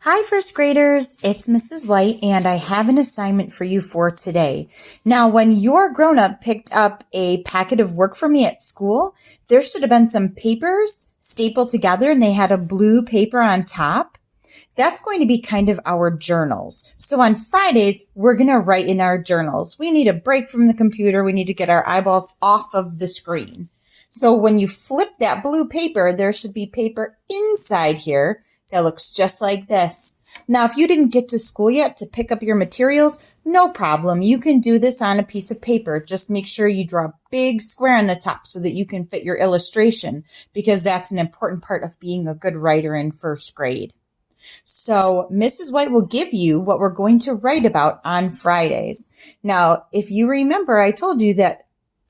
Hi, first graders. It's Mrs. White, and I have an assignment for you for today. Now, when your grown-up picked up a packet of work for me at school, there should have been some papers stapled together, and they had a blue paper on top. That's going to be kind of our journals. So on Fridays, we're going to write in our journals. We need a break from the computer. We need to get our eyeballs off of the screen. So when you flip that blue paper, there should be paper inside here that looks just like this. Now, if you didn't get to school yet to pick up your materials, no problem. You can do this on a piece of paper. Just make sure you draw a big square on the top so that you can fit your illustration, because that's an important part of being a good writer in first grade. So Mrs. White will give you what we're going to write about on Fridays. Now, if you remember, I told you that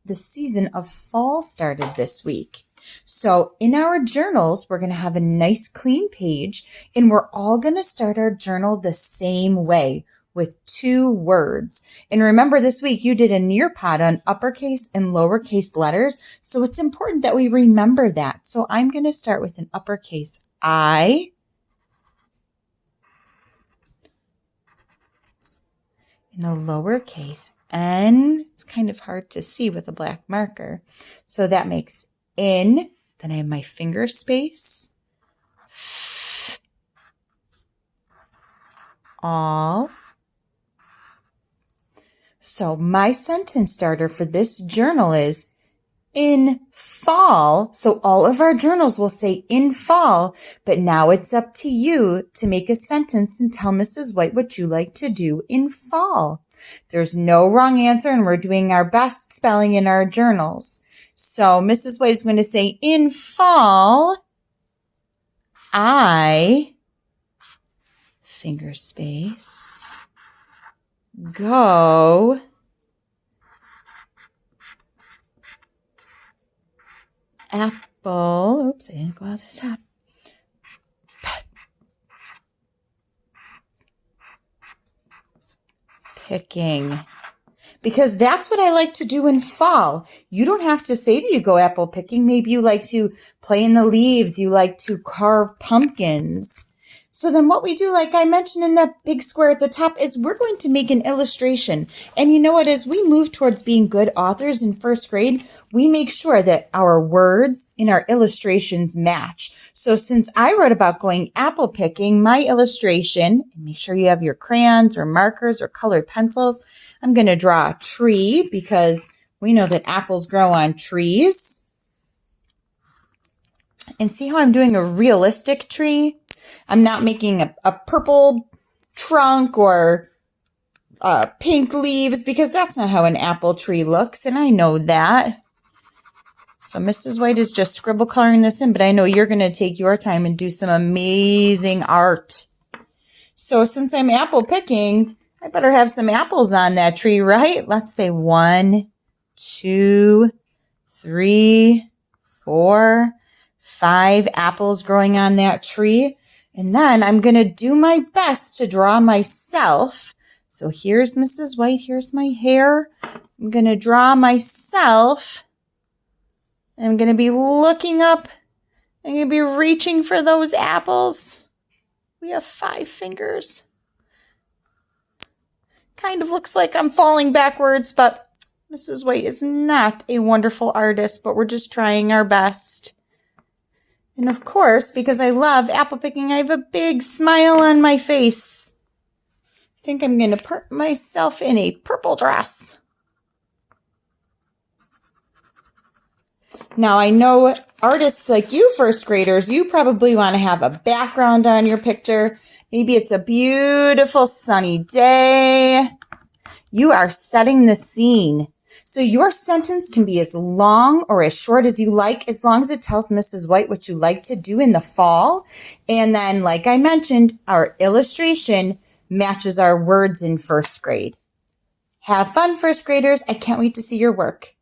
the season of fall started this week. So in our journals, we're going to have a nice clean page, and we're all going to start our journal the same way with 2 words. And remember, this week you did a Nearpod on uppercase and lowercase letters, so it's important that we remember that. So I'm going to start with an uppercase I, and a lowercase n. It's kind of hard to see with a black marker. So that makes in. Then I have my finger space. All. So my sentence starter for this journal is in fall. So all of our journals will say in fall, but now it's up to you to make a sentence and tell Mrs. White what you like to do in fall. There's no wrong answer, and we're doing our best spelling in our journals. So Mrs. White is going to say, in fall, I, finger space, go apple, oops, I didn't go out the top, picking. Because that's what I like to do in fall. You don't have to say that you go apple picking. Maybe you like to play in the leaves. You like to carve pumpkins. So then what we do, like I mentioned in that big square at the top, is we're going to make an illustration. And you know what? As we move towards being good authors in first grade, we make sure that our words and our illustrations match. So since I wrote about going apple picking, my illustration, and make sure you have your crayons or markers or colored pencils, I'm going to draw a tree because we know that apples grow on trees. And see how I'm doing a realistic tree? I'm not making a purple trunk or pink leaves, because that's not how an apple tree looks, and I know that. So Mrs. White is just scribble coloring this in, but I know you're going to take your time and do some amazing art. So since I'm apple picking, I better have some apples on that tree, right? Let's say 1, 2, 3, 4, 5 apples growing on that tree. And then I'm going to do my best to draw myself. So here's Mrs. White. Here's my hair. I'm going to draw myself. I'm going to be looking up. I'm going to be reaching for those apples. We have 5 fingers. Kind of looks like I'm falling backwards, but Mrs. White is not a wonderful artist, but we're just trying our best. And of course, because I love apple picking, I have a big smile on my face. I think I'm going to put myself in a purple dress. Now, I know artists like you, first graders, you probably want to have a background on your picture. Maybe it's a beautiful sunny day. You are setting the scene. So your sentence can be as long or as short as you like, as long as it tells Mrs. White what you like to do in the fall. And then, like I mentioned, our illustration matches our words in first grade. Have fun, first graders. I can't wait to see your work.